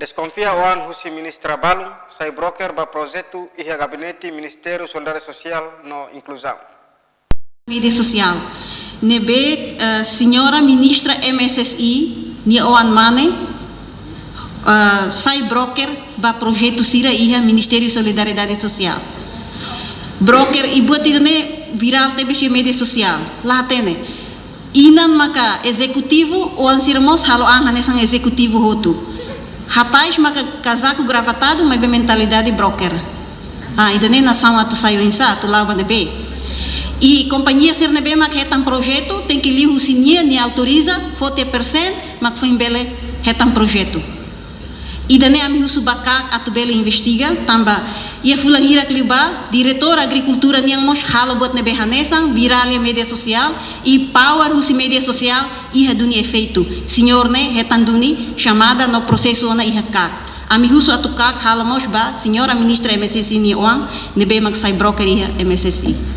Desconfia o husi ministra Balum, sai broker ba projeto e gabinete Ministério Solidariedade Social no inclusão. Mídia social. Nebe senhora ministra MSSI, ni Oan Mane, sai broker ba projeto Sira iha Ministério Solidariedade Social. Broker ibu tidane viral tebe si media social. Lah tene. Inan maka executivo o ansirmos halo ang hanesang executivo hotu. Hatais maka casaco gravatado, mas bem mentalidade broker. Idane nação atu saio insa, tu lava nebe. E companhia ser nebe mak hetam projeto, tem que li husinia ni autoriza, fote percent, mak foi bele hetam projeto. Idane ami husu bakak atu bele investiga, tamba ia fulan ira kliba, diretor agricultura niang mos halo bot nebe hanesang, viral e media social, e power husi media social, iha duni efeito. Senhor ne hetan duni chamada no processo na iha kak. Ami husu atu kak halo mos ba, senhora ministra MSSI ni oang, nebe mak sai broker iha MSSI.